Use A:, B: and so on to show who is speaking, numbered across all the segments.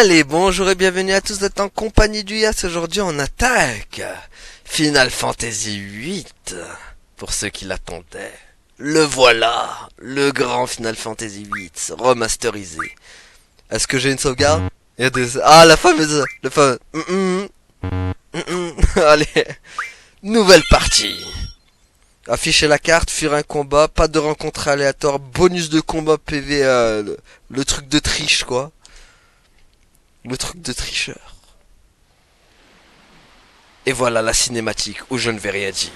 A: Allez, bonjour et bienvenue à tous, vous êtes en compagnie du Yas. Aujourd'hui on attaque Final Fantasy VIII. Pour ceux qui l'attendaient, le voilà, le grand Final Fantasy VIII remasterisé. Est-ce que j'ai une sauvegarde? Il y a des... Ah, la fameuse... Le fameux... Allez, nouvelle partie. Afficher la carte, fuir un combat, pas de rencontre aléatoire, bonus de combat PV, le truc de triche quoi. Le truc de tricheur. Et voilà la cinématique où je ne vais rien dire.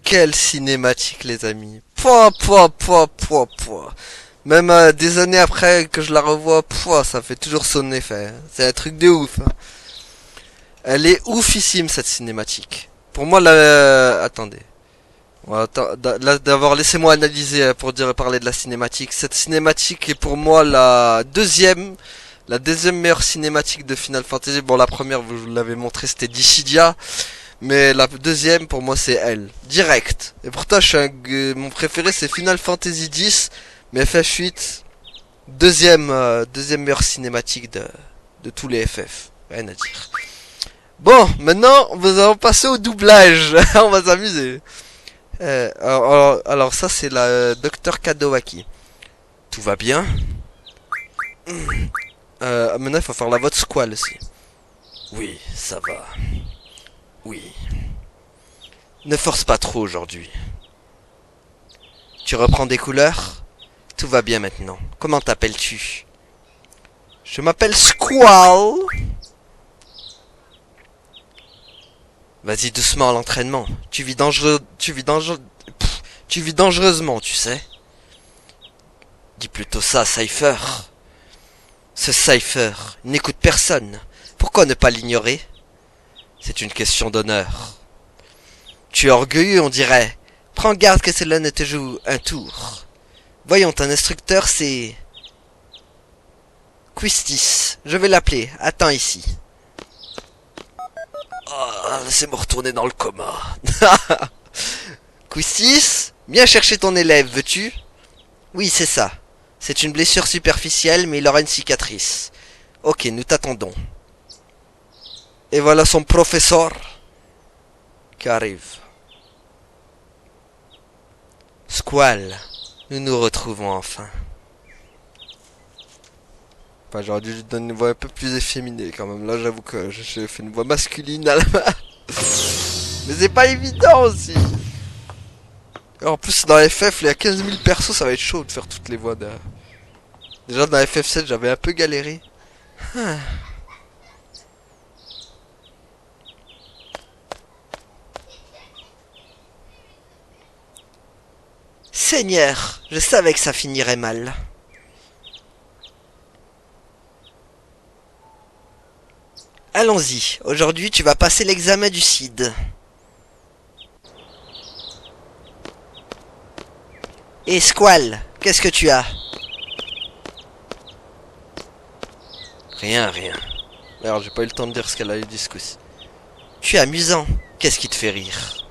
A: Quelle cinématique les amis. Pouah, pouah, pouah, pouah, pouah. Même des années après que je la revois, pouah, ça fait toujours son effet. C'est un truc de ouf. Elle est oufissime cette cinématique. Pour moi, attendez. D'abord, laissez-moi analyser pour parler de la cinématique. Cette cinématique est pour moi la deuxième meilleure cinématique de Final Fantasy. Bon, la première, vous l'avez montré, c'était Dissidia. Mais la deuxième, pour moi, c'est elle. Direct. Et pourtant, mon préféré, c'est Final Fantasy X. Mais FF8, deuxième meilleure cinématique de tous les FF. Rien à dire. Bon, maintenant, nous allons passer au doublage. On va s'amuser. Alors, ça, c'est la Dr Kadowaki. Tout va bien. Maintenant, il faut faire la voix de Squall aussi. Oui, ça va. Oui. Ne force pas trop aujourd'hui. Tu reprends des couleurs? Tout va bien maintenant. Comment t'appelles-tu? Je m'appelle Squall. Vas-y doucement à l'entraînement. Tu vis dangereusement, tu sais. Dis plutôt ça, Cypher. Ce Cypher n'écoute personne. Pourquoi ne pas l'ignorer? C'est une question d'honneur. Tu es orgueilleux, on dirait. Prends garde que cela ne te joue un tour. Voyons, ton instructeur, c'est... Quistis. Je vais l'appeler. Attends ici. Oh, laissez-moi retourner dans le coma. Quistis, viens chercher ton élève, veux-tu? Oui, c'est ça. C'est une blessure superficielle, mais il aura une cicatrice. Ok, nous t'attendons. Et voilà son professeur qui arrive. Squall, nous nous retrouvons enfin. Enfin, j'aurais dû lui donner une voix un peu plus efféminée quand même. Là, j'avoue que j'ai fait une voix masculine à la main. Mais c'est pas évident aussi. Et en plus, dans FF, il y a 15 000 persos, ça va être chaud de faire toutes les voix de... Déjà, dans FF7, j'avais un peu galéré. Seigneur, je savais que ça finirait mal. Allons-y, aujourd'hui tu vas passer l'examen du CID. Et Squall, qu'est-ce que tu as? Rien, rien. Alors j'ai pas eu le temps de dire ce qu'elle a eu dit ce coup-ci. Tu es amusant, qu'est-ce qui te fait rire?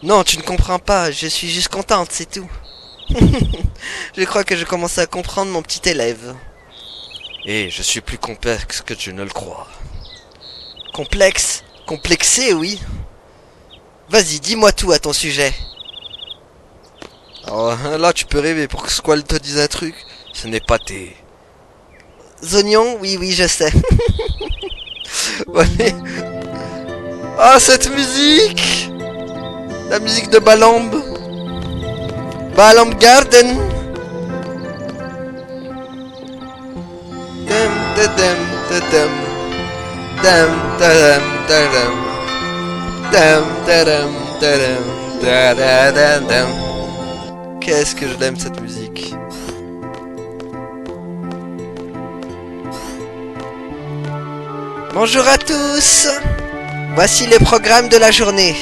A: Non, tu ne comprends pas, je suis juste contente, c'est tout. Je crois que je commence à comprendre mon petit élève. Et je suis plus complexe que tu ne le crois. Complexe? Complexé, oui. Vas-y, dis-moi tout à ton sujet. Alors là, tu peux rêver pour que Squall te dise un truc. Ce n'est pas tes... Oignons? Oui, oui, je sais. Ouais. Ah, cette musique! La musique de Balamb. Balamb Garden. Dem, dem, dem. Dam, dam, dam, dam, dam, dam, dam, dam. Qu'est-ce que je l'aime cette musique. Bonjour à tous. Voici le programme de la journée.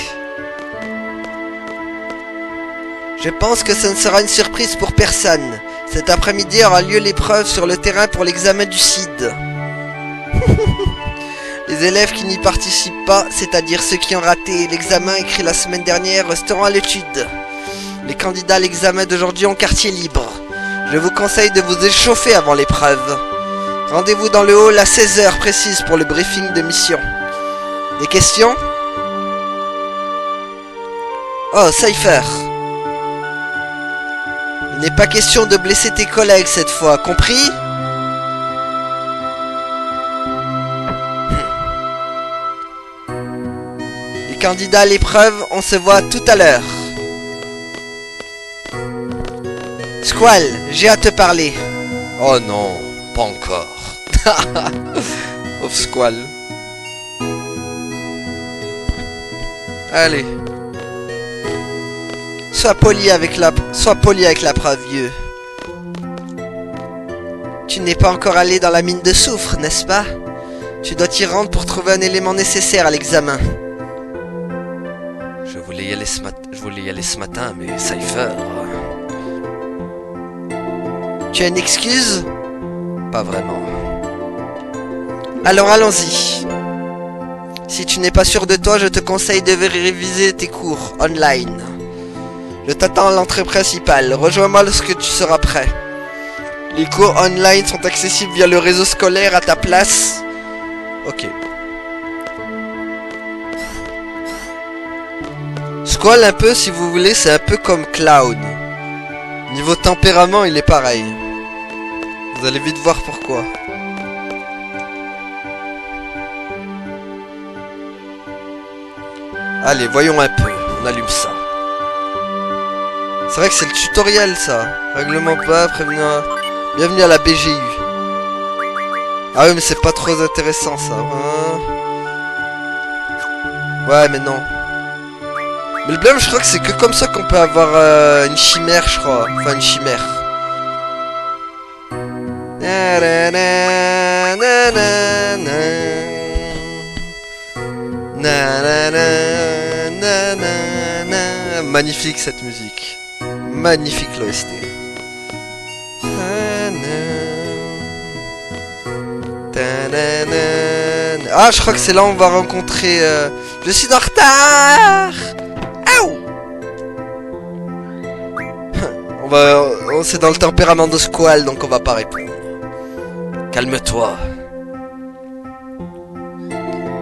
A: Je pense que ce ne sera une surprise pour personne. Cet après-midi aura lieu l'épreuve sur le terrain pour l'examen du CID. Les élèves qui n'y participent pas, c'est-à-dire ceux qui ont raté l'examen écrit la semaine dernière, resteront à l'étude. Les candidats à l'examen d'aujourd'hui ont quartier libre. Je vous conseille de vous échauffer avant l'épreuve. Rendez-vous dans le hall à 16 h précise pour le briefing de mission. Des questions? Oh, Cypher. Il n'est pas question de blesser tes collègues cette fois, compris? Candidat à l'épreuve, on se voit tout à l'heure. Squall, j'ai à te parler. Oh non, pas encore. Ouf Squall. Allez. Sois poli avec la preuve, vieux. Tu n'es pas encore allé dans la mine de soufre, n'est-ce pas? Tu dois t'y rendre pour trouver un élément nécessaire à l'examen. Je voulais y aller ce matin, mais Cypher... Tu as une excuse? Pas vraiment. Alors allons-y. Si tu n'es pas sûr de toi, je te conseille de réviser tes cours online. Je t'attends à l'entrée principale. Rejoins-moi lorsque tu seras prêt. Les cours online sont accessibles via le réseau scolaire à ta place. Ok. Squall un peu, si vous voulez, c'est un peu comme Cloud. Niveau tempérament, il est pareil. Vous allez vite voir pourquoi. Allez, voyons un peu. On allume ça. C'est vrai que c'est le tutoriel, ça. Règlement pas, prévenir... Bienvenue à la BGU. Ah oui, mais c'est pas trop intéressant, ça. Hein. Ouais, mais non. Mais le problème, je crois que c'est que comme ça qu'on peut avoir une chimère, je crois. Enfin, une chimère. Na, na, na, na, na. Na, na, na, na, na, na. Magnifique cette musique. Magnifique l'OST. Ah, je crois que c'est là où on va rencontrer... Je suis en retard. Aouh. C'est dans le tempérament de Squall, donc on va pas répondre. Calme-toi.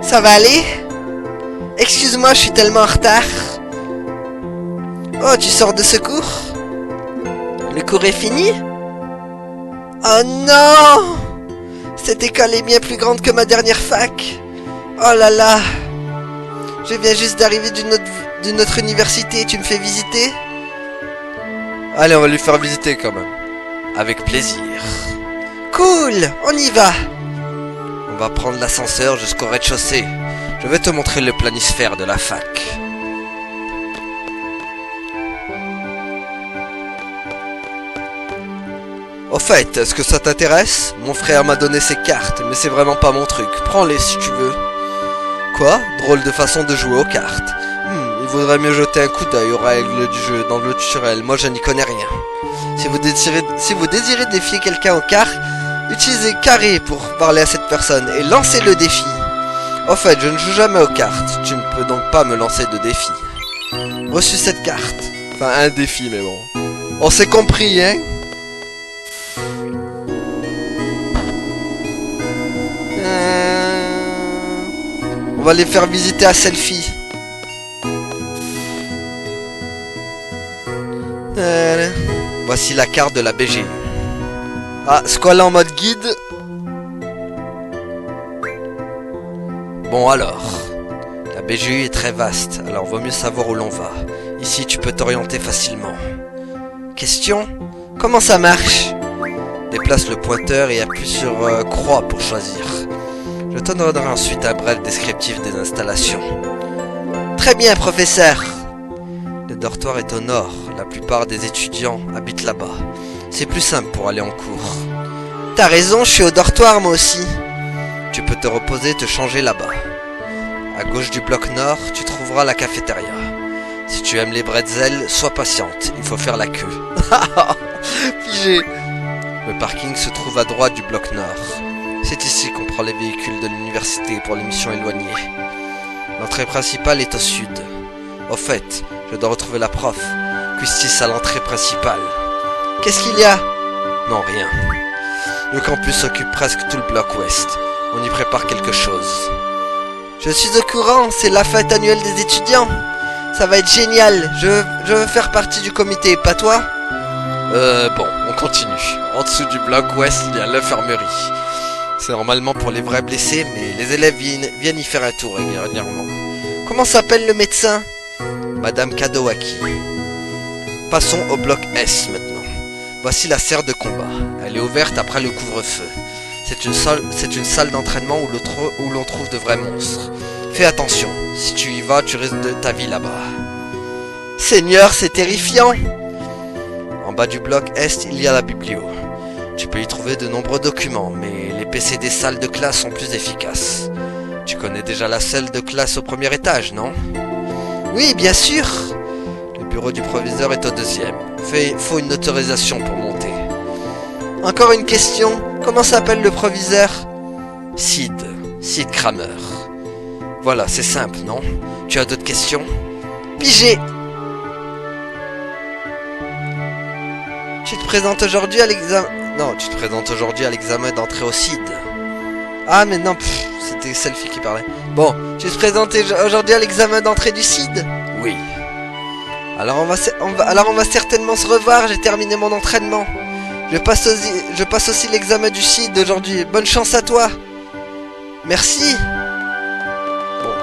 A: Ça va aller? Excuse-moi, je suis tellement en retard. Oh, tu sors de ce cours? Le cours est fini? Oh non! Cette école est bien plus grande que ma dernière fac. Oh là là. Je viens juste d'arriver d'une autre université et tu me fais visiter? Allez, on va lui faire visiter quand même. Avec plaisir. Cool, on y va. On va prendre l'ascenseur jusqu'au rez-de-chaussée. Je vais te montrer le planisphère de la fac. Au fait, est-ce que ça t'intéresse? Mon frère m'a donné ses cartes, mais c'est vraiment pas mon truc. Prends-les si tu veux. Quoi? Drôle de façon de jouer aux cartes. Il vaudrait mieux jeter un coup d'œil aux règles du jeu dans le tutoriel. Moi, je n'y connais rien. Si vous désirez défier quelqu'un aux cartes, utilisez carré pour parler à cette personne et lancez le défi. Au fait, je ne joue jamais aux cartes. Tu ne peux donc pas me lancer de défi. Reçu cette carte. Enfin, un défi, mais bon. On s'est compris, hein? On va les faire visiter à Selfie. Voici la carte de la BGU. Ah, Squall en mode guide. Bon alors, la BGU est très vaste, alors vaut mieux savoir où l'on va. Ici, tu peux t'orienter facilement. Question? Comment ça marche? Déplace le pointeur et appuie sur croix pour choisir. Je te donnerai ensuite un bref descriptif des installations. Très bien, professeur. Le dortoir est au nord. La plupart des étudiants habitent là-bas. C'est plus simple pour aller en cours. T'as raison, je suis au dortoir moi aussi. Tu peux te reposer et te changer là-bas. À gauche du bloc nord, tu trouveras la cafétéria. Si tu aimes les bretzels, sois patiente, il faut faire la queue. Figé. Le parking se trouve à droite du bloc nord. C'est ici qu'on prend les véhicules de l'université pour les missions éloignées. L'entrée principale est au sud. Au fait, je dois retrouver la prof. Custis à l'entrée principale. Qu'est-ce qu'il y a? Non, rien. Le campus occupe presque tout le bloc ouest. On y prépare quelque chose. Je suis au courant, c'est la fête annuelle des étudiants. Ça va être génial. Je veux faire partie du comité, pas toi? Bon, on continue. En dessous du bloc ouest, il y a l'infirmerie. C'est normalement pour les vrais blessés, mais les élèves viennent y faire un tour régulièrement. Comment s'appelle le médecin? Madame Kadowaki. Passons au bloc S maintenant. Voici la serre de combat. Elle est ouverte après le couvre-feu. C'est une salle d'entraînement où l'on trouve de vrais monstres. Fais attention, si tu y vas, tu risques de ta vie là-bas. Seigneur, c'est terrifiant! En bas du bloc Est, il y a la biblio. Tu peux y trouver de nombreux documents, mais les PC des salles de classe sont plus efficaces. Tu connais déjà la salle de classe au premier étage, non? Oui, bien sûr! Le bureau du proviseur est au deuxième. Faut une autorisation pour monter. Encore une question. Comment s'appelle le proviseur? Sid Kramer. Voilà, c'est simple, non? Tu as d'autres questions? Pigé! Tu te présentes aujourd'hui à l'examen... Non, tu te présentes aujourd'hui à l'examen d'entrée au CID. Ah, mais non, c'était Selfie qui parlait. Bon, tu te présentes aujourd'hui à l'examen d'entrée du CID? Oui. Alors on va certainement se revoir, j'ai terminé mon entraînement. Je passe aussi l'examen du CID aujourd'hui. Bonne chance à toi. Merci. Bon.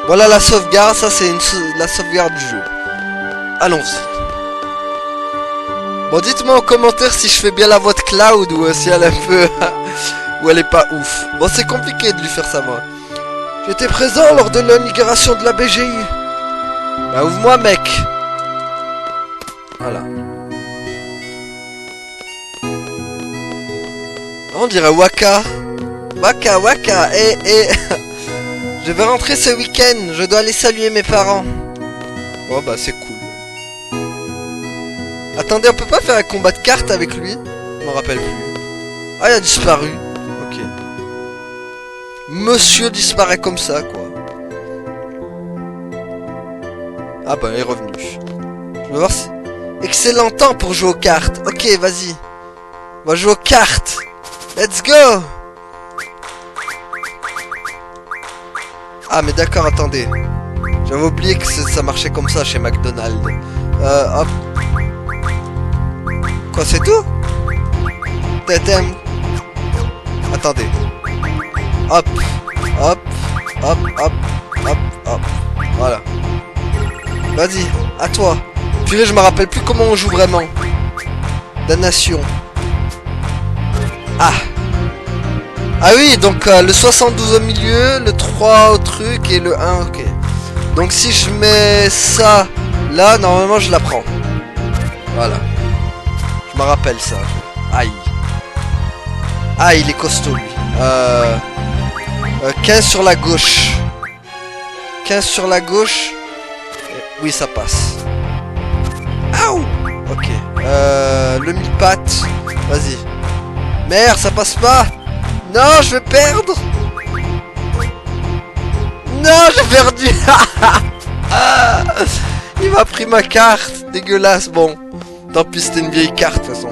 A: Voilà la sauvegarde, ça c'est la sauvegarde du jeu. Allons-y. Bon, dites-moi en commentaire si je fais bien la voix de Cloud ou si elle est un peu... ou elle est pas ouf. Bon, c'est compliqué de lui faire ça, moi. J'étais présent lors de l'inauguration de la BGI. Bah, ouvre-moi, mec. Voilà. On dirait Waka. Waka, Waka, Je vais rentrer ce week-end, je dois aller saluer mes parents. Oh bah c'est cool. Attendez, on peut pas faire un combat de cartes avec lui? Je m'en rappelle plus. Ah, il a disparu. Ok. Monsieur disparaît comme ça, quoi. Ah bah, il est revenu. Je vais voir si... Excellent temps pour jouer aux cartes. Ok, vas-y. On va jouer aux cartes. Let's go. Ah mais d'accord, attendez. J'avais oublié que ça marchait comme ça chez McDonald's. Hop. Quoi, c'est tout? Tétem. Attendez. Hop. Hop. Hop. Hop. Hop. Hop. Voilà. Vas-y, à toi. Puis là, je me rappelle plus comment on joue vraiment. Damnation. Ah. Ah oui, donc le 72 au milieu, le 3 au truc et le 1, ok. Donc si je mets ça là, normalement je la prends. Voilà. Je me rappelle ça. Aïe. Ah, il est costaud lui. 15 sur la gauche. 15 sur la gauche. Oui, ça passe. Aouh. Ok. Le mille-pattes. Vas-y. Merde, ça passe pas. Non, je vais perdre. Non, j'ai perdu. Il m'a pris ma carte. Dégueulasse. Bon, tant pis, c'était une vieille carte de toute façon.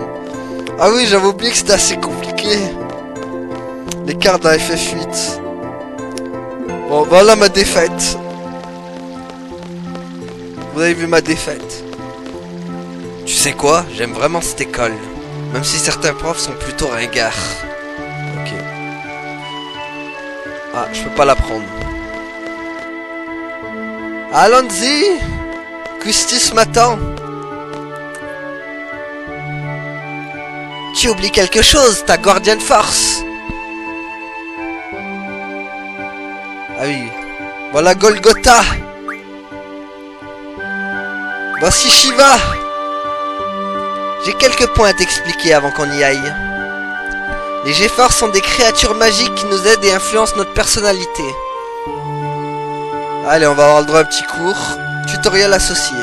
A: Ah oui, j'avais oublié que c'était assez compliqué. Les cartes d'un FF8. Bon, voilà ma défaite. Vous avez vu ma défaite. Tu sais quoi? J'aime vraiment cette école. Même si certains profs sont plutôt ringards. Ok. Ah, je peux pas la prendre. Allons-y. Custis m'attend. Tu oublies quelque chose, ta Guardian Force. Ah oui. Voilà Golgotha. Voici Shiva. J'ai quelques points à t'expliquer avant qu'on y aille. Les G-Force sont des créatures magiques qui nous aident et influencent notre personnalité. Allez, on va avoir le droit à un petit cours. Tutoriel associé.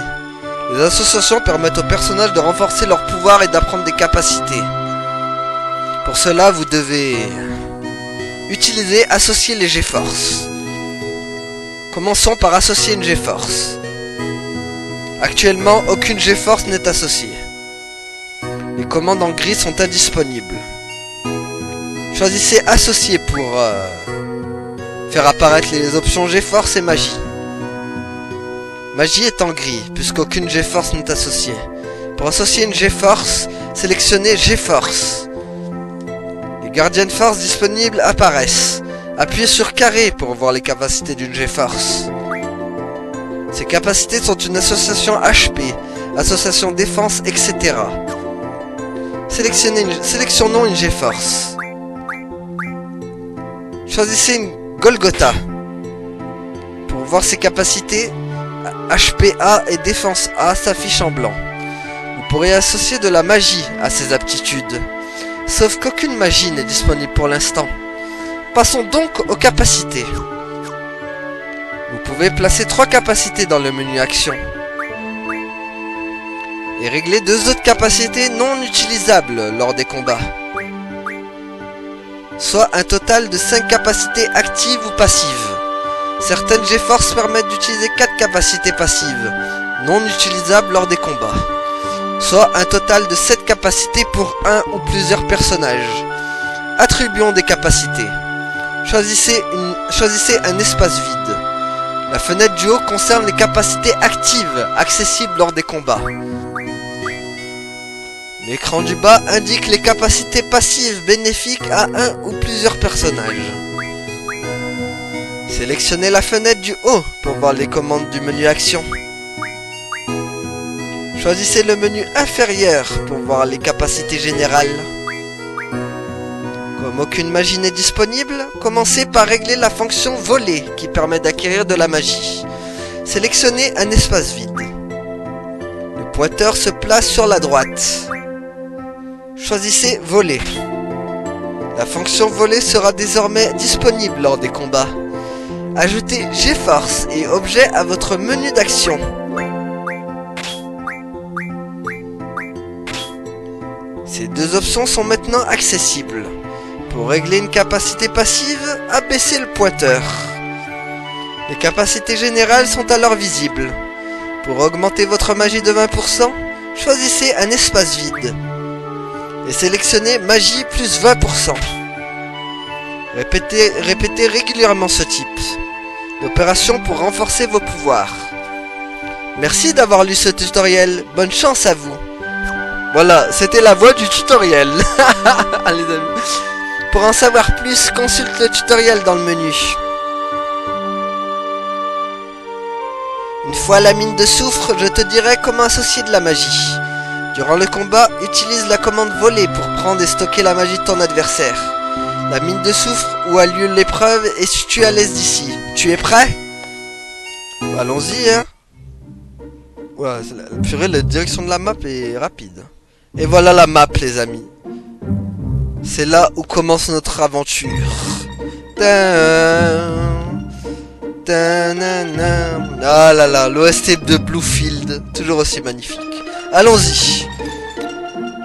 A: Les associations permettent aux personnages de renforcer leur pouvoir et d'apprendre des capacités. Pour cela, vous devez utiliser associer les G-Force. Commençons par associer une G-Force. Actuellement, aucune G-Force n'est associée. Les commandes en gris sont indisponibles. Choisissez associer pour faire apparaître les options G-Force et magie. Magie est en gris, puisqu'aucune G-Force n'est associée. Pour associer une G-Force, sélectionnez G-Force. Les Guardian Force disponibles apparaissent. Appuyez sur carré pour voir les capacités d'une G-Force. Ces capacités sont une association HP, association défense, etc. Sélectionnons une G-Force. Choisissez une Golgotha. Pour voir ses capacités, HP A et défense A s'affichent en blanc. Vous pourrez associer de la magie à ces aptitudes. Sauf qu'aucune magie n'est disponible pour l'instant. Passons donc aux capacités. Vous pouvez placer 3 capacités dans le menu action. Et régler 2 autres capacités non utilisables lors des combats. Soit un total de 5 capacités actives ou passives. Certaines G-Force permettent d'utiliser 4 capacités passives, non utilisables lors des combats. Soit un total de 7 capacités pour un ou plusieurs personnages. Attribuons des capacités. Choisissez un espace vide. La fenêtre du haut concerne les capacités actives, accessibles lors des combats. L'écran du bas indique les capacités passives bénéfiques à un ou plusieurs personnages. Sélectionnez la fenêtre du haut pour voir les commandes du menu action. Choisissez le menu inférieur pour voir les capacités générales. Comme aucune magie n'est disponible, commencez par régler la fonction voler qui permet d'acquérir de la magie. Sélectionnez un espace vide. Le pointeur se place sur la droite. Choisissez voler. La fonction voler sera désormais disponible lors des combats. Ajoutez G-Force et objet à votre menu d'action. Ces deux options sont maintenant accessibles. Pour régler une capacité passive, abaissez le pointeur. Les capacités générales sont alors visibles. Pour augmenter votre magie de 20%, choisissez un espace vide. Et sélectionnez magie plus 20%. Répétez régulièrement ce type d'opération pour renforcer vos pouvoirs. Merci d'avoir lu ce tutoriel, bonne chance à vous. Voilà, c'était la voix du tutoriel. Allez, amis. Pour en savoir plus, consulte le tutoriel dans le menu. Une fois la mine de soufre, je te dirai comment associer de la magie. Durant le combat, utilise la commande voler pour prendre et stocker la magie de ton adversaire. La mine de soufre où a lieu l'épreuve est située à l'est d'ici. Tu es prêt? Allons-y, hein. Ouais, purée, la direction de la map est rapide. Et voilà la map, les amis. C'est là où commence notre aventure. Ah là là, l'OST de Bluefield, toujours aussi magnifique. Allons-y.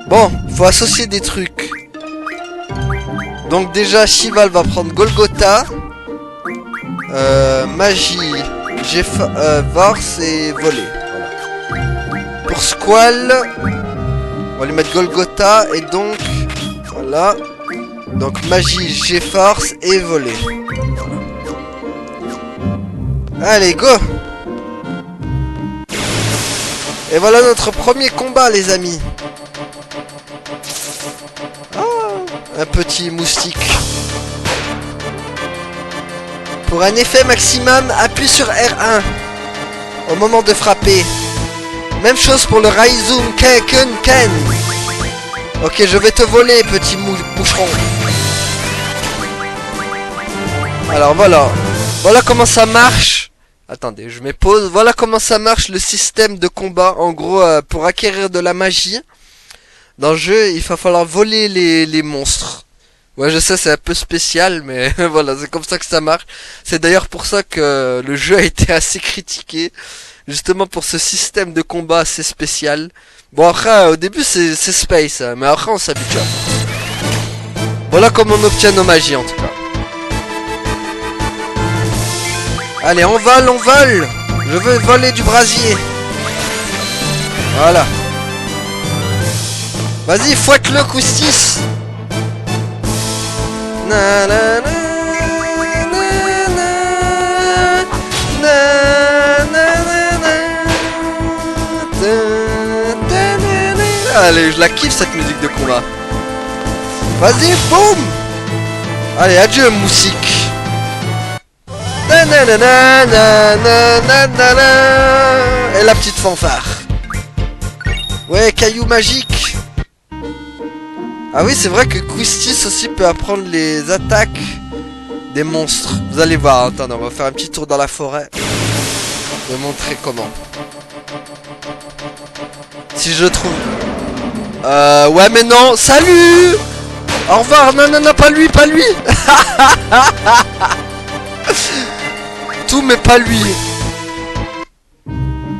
A: Bon, faut associer des trucs. Donc déjà, Shival va prendre Golgotha, magie, Force et voler. Voilà. Pour Squall, on va lui mettre Golgotha et donc voilà. Donc magie, G-Force et voler. Voilà. Allez, go! Et voilà notre premier combat, les amis. Un petit moustique. Pour un effet maximum, appuie sur R1 au moment de frapper. Même chose pour le Raizoom Ken. Ok, je vais te voler, petit boucheron. Alors voilà. Voilà comment ça marche. Attendez, je mets pause. Voilà comment ça marche le système de combat. En gros, pour acquérir de la magie, dans le jeu, il va falloir voler les monstres. Ouais, je sais, c'est un peu spécial, mais voilà, c'est comme ça que ça marche. C'est d'ailleurs pour ça que le jeu a été assez critiqué. Justement pour ce système de combat assez spécial. Bon, après, au début, c'est space, hein, mais après, on s'habitue. Voilà comment on obtient nos magies, en tout cas. Allez, on vole. Je veux voler du brasier. Voilà. Vas-y, fouette-le, Koustis. Na na na allez, je la kiffe cette musique de combat. Vas-y, boum. Allez, adieu, moussik. Et la petite fanfare. Ouais, caillou magique. Ah oui, c'est vrai que Quistis aussi peut apprendre les attaques des monstres. Vous allez voir, attendez, on va faire un petit tour dans la forêt. Je vais montrer comment. Si je trouve... ouais, mais non, salut. Au revoir, non, pas lui. Tout, mais pas lui.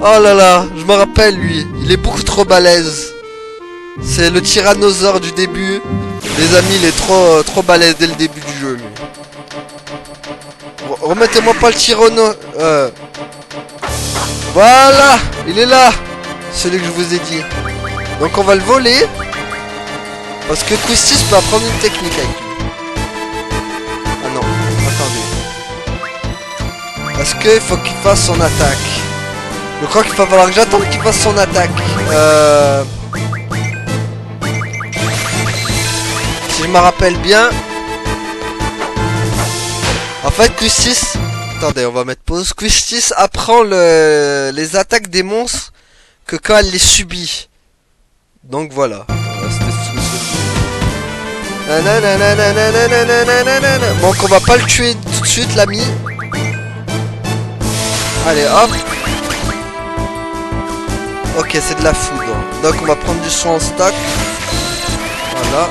A: Oh là là, je me rappelle, lui. Il est beaucoup trop balèze. C'est le tyrannosaure du début. Les amis, il est trop balèze dès le début du jeu, lui. Remettez-moi pas le tyranno... Voilà, il est là. Celui que je vous ai dit. Donc on va le voler. Parce que Quistis peut apprendre une technique avec lui. Ah non, attendez. Parce qu'il faut qu'il fasse son attaque. Je crois qu'il va falloir que j'attende qu'il fasse son attaque. Si je me rappelle bien. En fait, Quistis... Attendez, on va mettre pause. Quistis apprend les attaques des monstres que quand elle les subit. Donc voilà. Donc on va pas le tuer tout de suite, l'ami. Allez, hop. Ok, c'est de la foudre. Donc on va prendre du soin en stock. Voilà.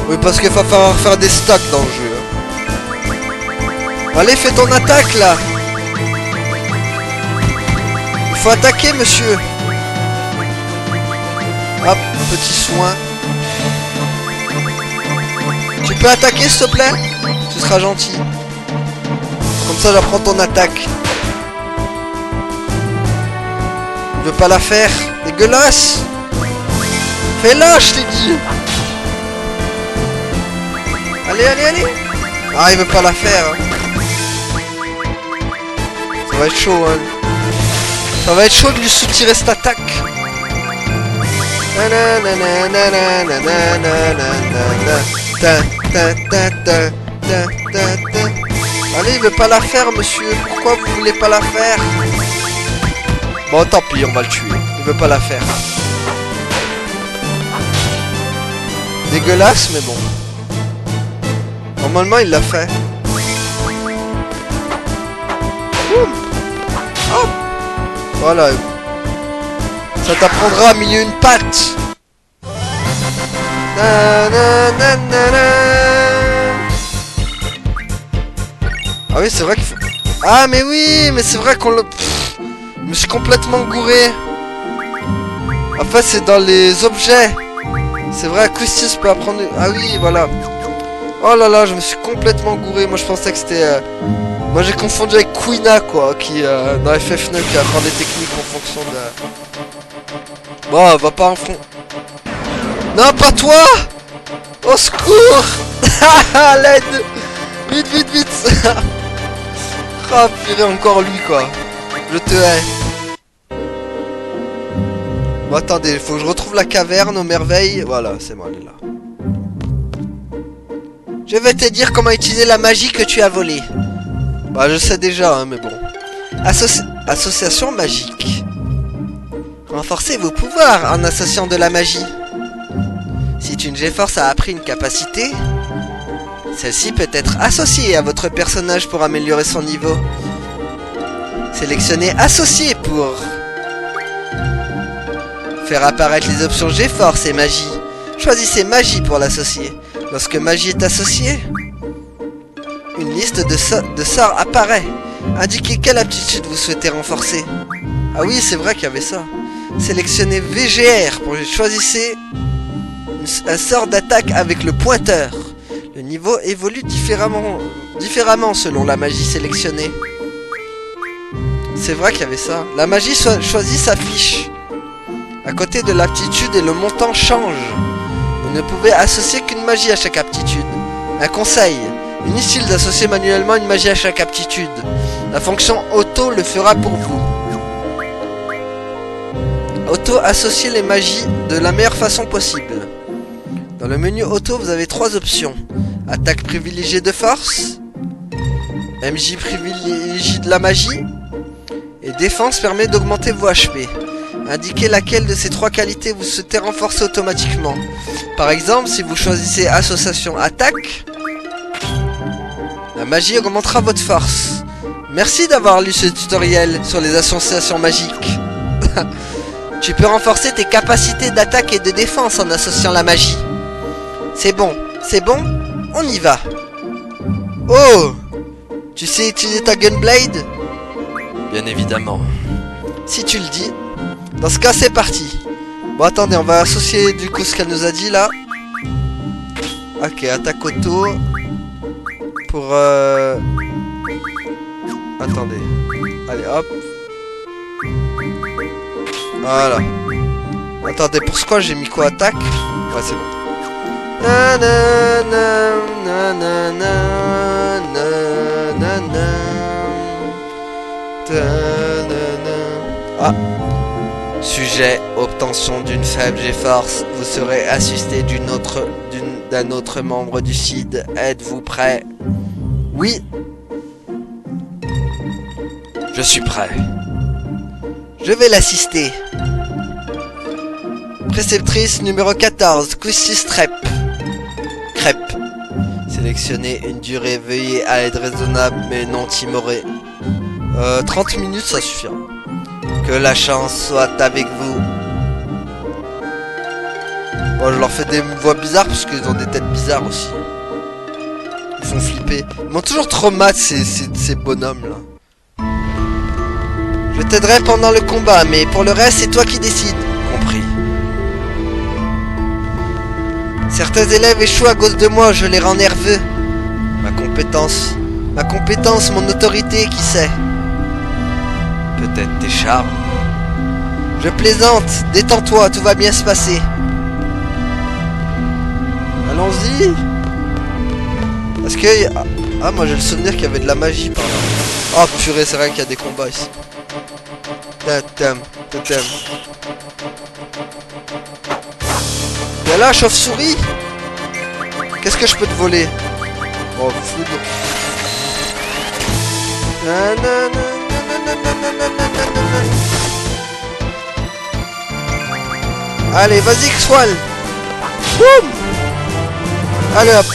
A: Oui, parce qu'il va falloir faire des stacks dans le jeu. Allez, fais ton attaque, là. Il faut attaquer, monsieur. Hop, petit soin. Tu peux attaquer, s'il te plaît? Tu seras gentil. Comme ça, j'apprends ton attaque. Il veut pas la faire. Dégueulasse. Fais-la, je t'ai dit. Allez, allez, allez. Ah, il veut pas la faire. Hein. Ça va être chaud, hein. Ça va être chaud de lui soutirer cette attaque. Allez, il veut pas la faire, monsieur. Pourquoi vous voulez pas la faire? Bon, tant pis, on va le tuer. Il veut pas la faire. Dégueulasse, mais bon. Normalement, il l'a fait. Boum. Hop. Voilà. Ça t'apprendra à milieu une patte. Na, na, na, na, na. Ah oui, c'est vrai qu'il faut... Ah, mais oui, mais c'est vrai qu'on le... Je me suis complètement gouré. En fait, c'est dans les objets. C'est vrai, Acoustis peut apprendre... Ah oui, voilà. Oh là là, je me suis complètement gouré. Moi, je pensais que c'était... Moi, j'ai confondu avec Quina, quoi, qui, dans FF9, qui apprend des techniques en fonction de... Bon, va pas en front. Non, pas toi! Au secours! Haha, l'aide! Vite, vite, vite! Ah, purée, encore lui, quoi. Je te hais. Bon, attendez, il faut que je retrouve la caverne aux merveilles. Voilà, c'est bon, elle est là. Je vais te dire comment utiliser la magie que tu as volée. Bah, je sais déjà, hein, mais bon. Association magique. Renforcez vos pouvoirs en associant de la magie. Si une GeForce a appris une capacité, celle-ci peut être associée à votre personnage pour améliorer son niveau. Sélectionnez Associé pour faire apparaître les options GeForce et Magie. Choisissez Magie pour l'associer. Lorsque Magie est associée, une liste de sorts apparaît. Indiquez quelle aptitude vous souhaitez renforcer. Ah oui, c'est vrai qu'il y avait ça. Sélectionnez VGR pour choisissez un sort d'attaque avec le pointeur. Le niveau évolue différemment selon la magie sélectionnée. C'est vrai qu'il y avait ça. La magie choisie s'affiche. À côté de l'aptitude et le montant change. Vous ne pouvez associer qu'une magie à chaque aptitude. Un conseil. Inutile d'associer manuellement une magie à chaque aptitude. La fonction auto le fera pour vous. Auto associer les magies de la meilleure façon possible. Dans le menu auto, vous avez 3 options. Attaque privilégiée de force. MJ privilégie de la magie. Et défense permet d'augmenter vos HP. Indiquez laquelle de ces 3 qualités vous souhaitez renforcer automatiquement. Par exemple, si vous choisissez association attaque, la magie augmentera votre force. Merci d'avoir lu ce tutoriel sur les associations magiques. Tu peux renforcer tes capacités d'attaque et de défense en associant la magie. C'est bon, on y va. Oh! Tu sais utiliser ta Gunblade? Bien évidemment. Si tu le dis. Dans ce cas, c'est parti. Bon, attendez, on va associer du coup ce qu'elle nous a dit là. Ok, attaque auto. Pour Attendez. Allez, hop. Voilà. Attendez, pour ce quoi j'ai mis quoi? Attaque? Ouais, c'est bon. Na na na na na na na na na. Ah. Sujet, obtention d'une faible GeForce. Vous serez assisté d'un autre membre du CID. Êtes-vous prêt? Oui. Je suis prêt. Je vais l'assister. Préceptrice numéro 14, Quistis Crêpe. Sélectionnez une durée, veuillez à être raisonnable mais non timoré. 30 minutes, ça suffira. Que la chance soit avec vous. Bon, je leur fais des voix bizarres parce qu'ils ont des têtes bizarres aussi. Ils font flipper. Ils m'ont toujours trop mat ces bonhommes là. Je t'aiderai pendant le combat, mais pour le reste, c'est toi qui décides. Compris. Certains élèves échouent à cause de moi, je les rends nerveux. Ma compétence, mon autorité, qui sait? Peut-être tes charmes. Je plaisante, détends-toi, tout va bien se passer. Allons-y. Est-ce que... Ah, moi j'ai le souvenir qu'il y avait de la magie par là. Oh purée, c'est vrai qu'il y a des combats ici. Totem. Y'a là, chauve-souris. Qu'est-ce que je peux te voler? Oh, foudre. Allez, vas-y, Xwal. Boum. Allez hop.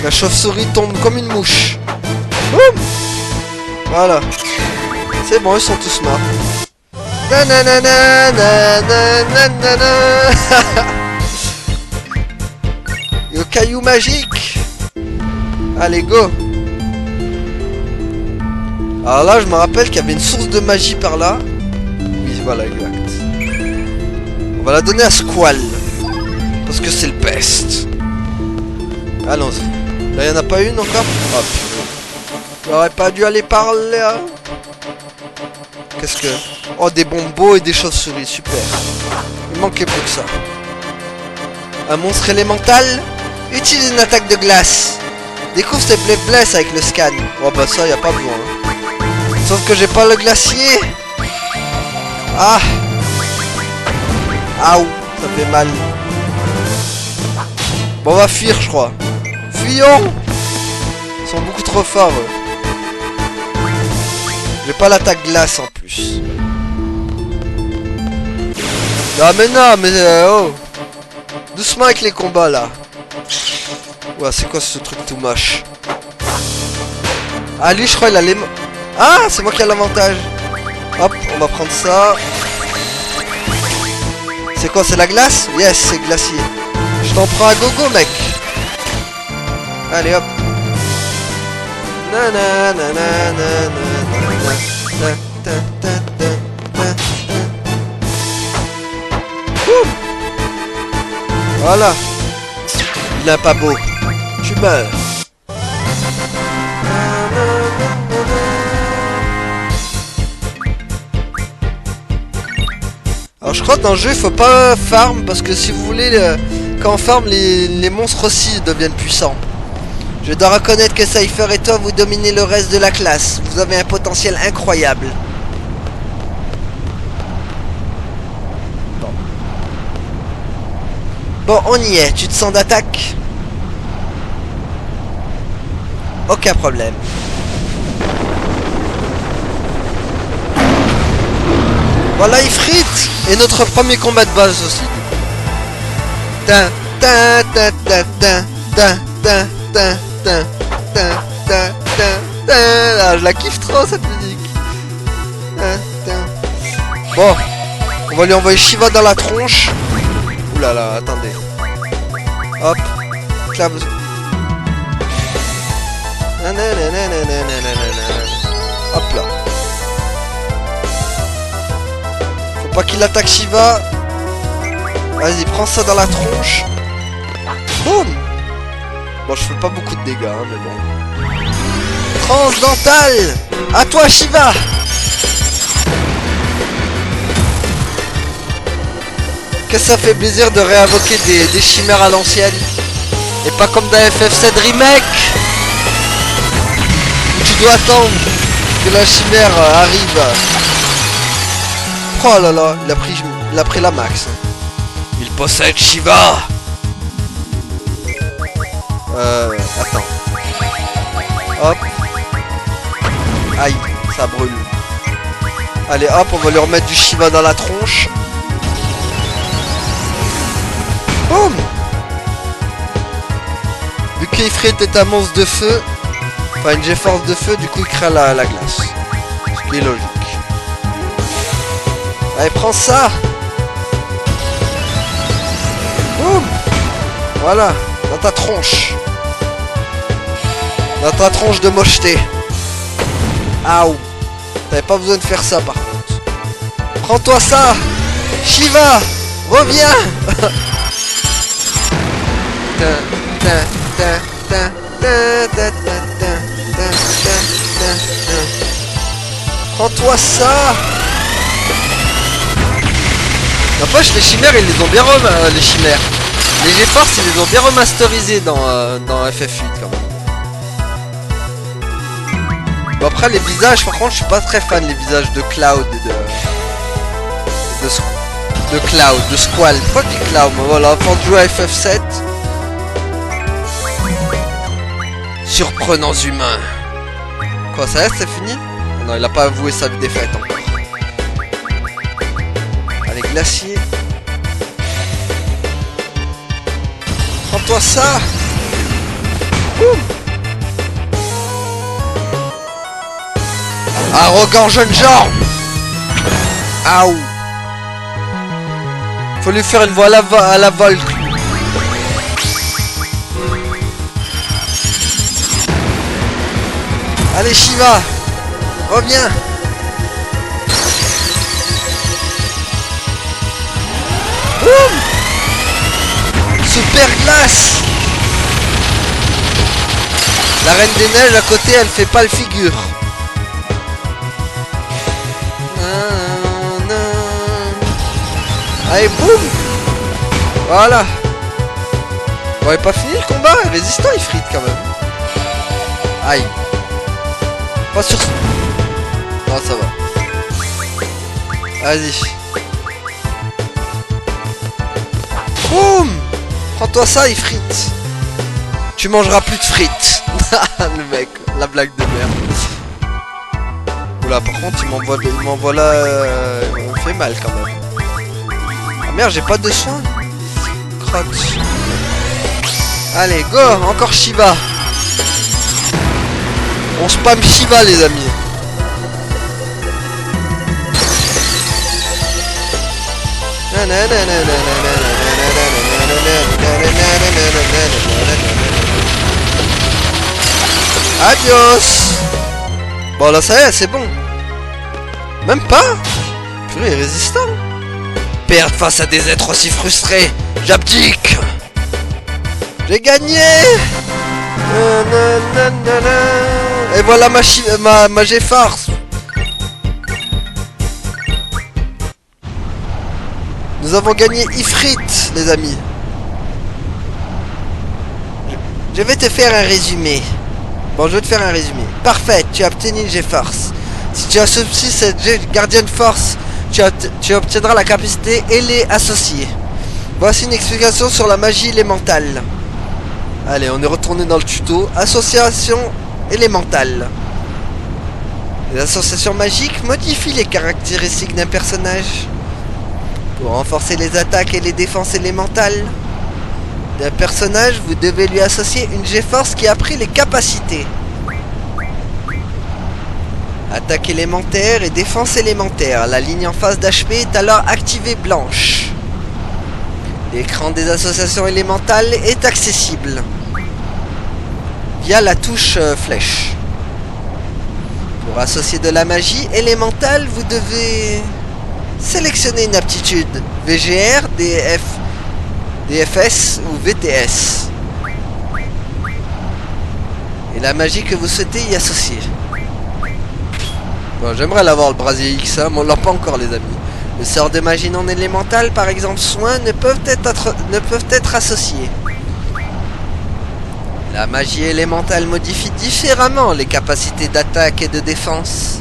A: La chauve-souris tombe comme une mouche. Boum. Voilà. C'est bon, ils sont tous morts. Le caillou magique. Allez, go. Alors là, je me rappelle qu'il y avait une source de magie par là. Oui, voilà, exact. On va la donner à Squall. Parce que c'est le best. Allons-y. Là, il n'y en a pas une encore? Oh, purée. J'aurais pas dû aller par là. Qu'est-ce que... Oh, des bombos et des chauves-souris, super. Il manquait plus que ça. Un monstre élémental. Utilise une attaque de glace. Découvre ses bless avec le scan. Oh bah ça, y a pas besoin. Sauf que j'ai pas le glacier. Ah. Aouh, ça fait mal. Bon, on va fuir, je crois. Fuyons. Ils sont beaucoup trop forts, eux. J'ai pas l'attaque glace en plus. Ah mais non, mais oh. Doucement avec les combats là. Ouais, c'est quoi ce truc tout moche? Ah, lui, je crois il a les... Ah, c'est moi qui ai l'avantage. Hop, on va prendre ça. C'est quoi, c'est la glace? Yes, c'est glacier. Je t'en prends à gogo, mec. Allez, hop. Voilà. Il est pas beau. Tu meurs. Alors je crois que dans le jeu il faut pas farm parce que si vous voulez quand on farm les monstres aussi deviennent puissants. Je dois reconnaître que Cypher et toi vous dominez le reste de la classe. Vous avez un potentiel incroyable. Bon, on y est. Tu te sens d'attaque? Aucun problème. Voilà, Ifrit. Et notre premier combat de base aussi. Ta ta ta ta ta ta ta ta ta ta ta ta. Ah, je la kiffe trop cette musique. Bon, on va lui envoyer Shiva dans la tronche. Ouh là là, attendez. Hop. Clap. Hop là. Faut pas qu'il attaque Shiva. Vas-y, prends ça dans la tronche. Boum. Bon, je fais pas beaucoup de dégâts, hein, mais bon. Transdental. À toi, Shiva. Que ça fait plaisir de réinvoquer des chimères à l'ancienne. Et pas comme dans FF7 Remake. Où tu dois attendre que la chimère arrive. Oh là là, il a pris la max. Il possède Shiva. Attends. Hop. Aïe, ça brûle. Allez hop, on va lui remettre du Shiva dans la tronche. Boum. Vu qu'Ifrit est un monstre de feu, enfin une G-Force de feu, du coup il crée la glace. Ce qui est logique. Allez, prends ça. Boum. Voilà, dans ta tronche. Dans ta tronche de mocheté. Aouh. T'avais pas besoin de faire ça par contre. Prends-toi ça. Shiva, reviens. Prends-toi ça. N'empêche, les chimères, ils les ont bien les chimères. Les GeForce, ils les ont bien remasterisés dans FF8 quand même. Bon, après, les visages, par contre, je suis pas très fan, les visages de Cloud et de Cloud, de Squall. Pas du Cloud, mais voilà, avant de jouer à FF7. Surprenants humains. Quoi, ça y est, c'est fini? Non, il a pas avoué sa défaite encore. Allez, glacier. Prends-toi ça. Ouh. Arrogant jeune genre. Aouh. Faut lui faire une voix à la Volk. Allez Shiva, reviens. Boum. Super glace. La Reine des Neiges à côté, elle fait pas le figure. Allez, boum. Voilà. On avait pas fini le combat. Résistant, il frite quand même. Aïe. Pas sur... Non, ça va. Vas-y. Boum. Prends-toi ça, il frite. Tu mangeras plus de frites. Le mec, la blague de merde. Oula, par contre, il m'envoie là... il me fait mal quand même. Ah merde, j'ai pas de soins. Crotte. Allez, go. Encore Shiva. On spam Shiva, les amis. Adios. Bon là ça y est, c'est bon. Même pas. Purée, il est résistant. Perdre face à des êtres aussi frustrés. J'abdique. J'ai gagné. Et voilà ma GeForce. Nous avons gagné Ifrit, les amis. Je vais te faire un résumé. Bon, je vais te faire un résumé. Parfait, tu as obtenu une GeForce. Si tu associes cette Guardian Force, tu obtiendras la capacité ailée associée. Voici une explication sur la magie élémentale. Allez, on est retourné dans le tuto. Association élémentale. Les associations magiques modifient les caractéristiques d'un personnage. Pour renforcer les attaques et les défenses élémentales d'un personnage, vous devez lui associer une GeForce qui a pris les capacités. Attaque élémentaire et défense élémentaire. La ligne en face d'HP est alors activée blanche. L'écran des associations élémentales est accessible via la touche flèche. Pour associer de la magie élémentale, vous devez sélectionner une aptitude VGR, DFS ou VTS. Et la magie que vous souhaitez y associer. Bon, j'aimerais l'avoir le brasier X, hein, mais on l'a pas encore les amis. Les sorts de magie non élémentale, par exemple soins, ne peuvent être associés. La magie élémentale modifie différemment les capacités d'attaque et de défense.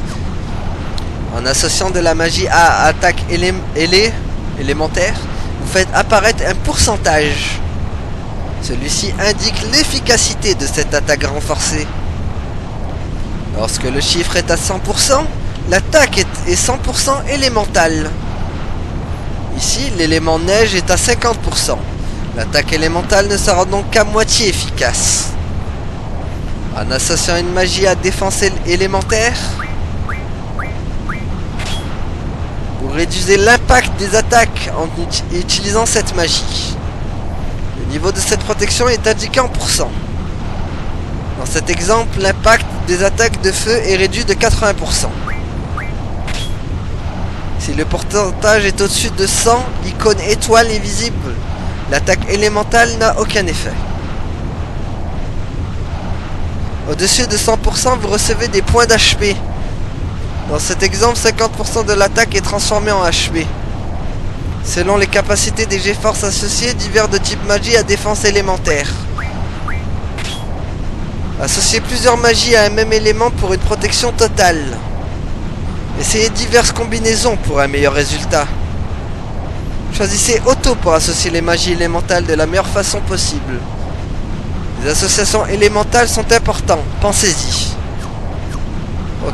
A: En associant de la magie à attaque élémentaire, vous faites apparaître un pourcentage. Celui-ci indique l'efficacité de cette attaque renforcée. Lorsque le chiffre est à 100%, l'attaque est 100% élémentale. Ici, l'élément neige est à 50%. L'attaque élémentale ne sera donc qu'à moitié efficace. En associant une magie à défense élémentaire, vous réduisez l'impact des attaques en utilisant cette magie. Le niveau de cette protection est indiqué en pourcent. Dans cet exemple, l'impact des attaques de feu est réduit de 80%. Si le pourcentage est au-dessus de 100, l'icône étoile est visible. L'attaque élémentale n'a aucun effet. Au-dessus de 100%, vous recevez des points d'HP. Dans cet exemple, 50% de l'attaque est transformée en HP. Selon les capacités des G-Force associées, divers de type magie à défense élémentaire. Associez plusieurs magies à un même élément pour une protection totale. Essayez diverses combinaisons pour un meilleur résultat. Choisissez auto pour associer les magies élémentales de la meilleure façon possible. Les associations élémentales sont importantes, pensez-y. Ok.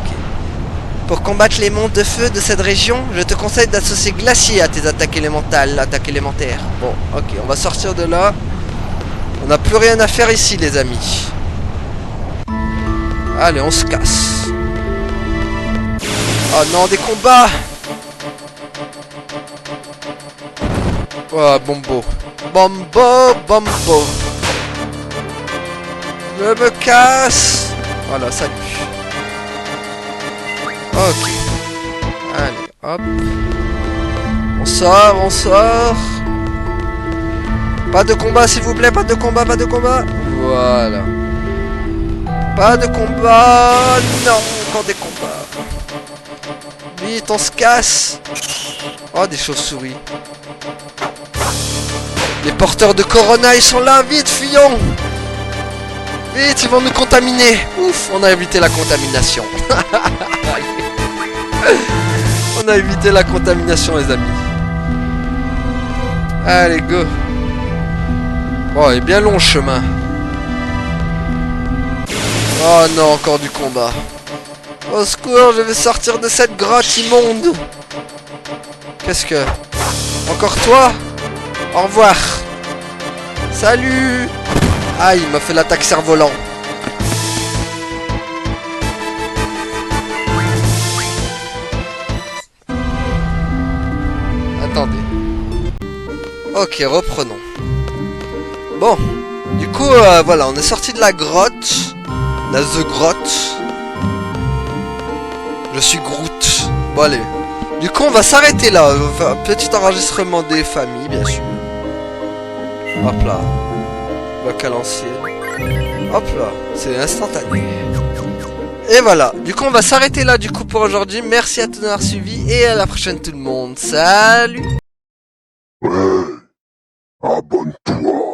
A: Pour combattre les mondes de feu de cette région, je te conseille d'associer glacier à tes attaques élémentales, élémentaires. Bon, ok, on va sortir de là. On n'a plus rien à faire ici, les amis. Allez, on se casse. Oh non, des combats. Oh, bombo. Bombo, bombo. Je me casse. Voilà, salut. Ok. Allez, hop. On sort, on sort. Pas de combat, s'il vous plaît, pas de combat, pas de combat. Voilà. Pas de combat. Non, encore des combats. Vite, on se casse. Oh, des chauves-souris. Les porteurs de Corona, ils sont là. Vite, fuyons. Vite, ils vont nous contaminer. Ouf, on a évité la contamination. On a évité la contamination, les amis. Allez, go. Oh, il est bien long le chemin. Oh non, encore du combat. Au secours, je vais sortir de cette grotte immonde. Qu'est-ce que... Encore toi? Au revoir. Salut. Ah, il m'a fait l'attaque cerf-volant. Attendez. Ok, reprenons. Bon. Du coup, voilà, on est sorti de la grotte. La The Grotte. Je suis Groot. Bon, allez. Du coup, on va s'arrêter là. On va faire un petit enregistrement des familles, bien sûr. Hop là. Local ancien. Hop là. C'est instantané. Et voilà. Du coup, on va s'arrêter là, du coup, pour aujourd'hui. Merci à tous d'avoir suivi. Et à la prochaine, tout le monde. Salut.
B: Ouais, abonne-toi.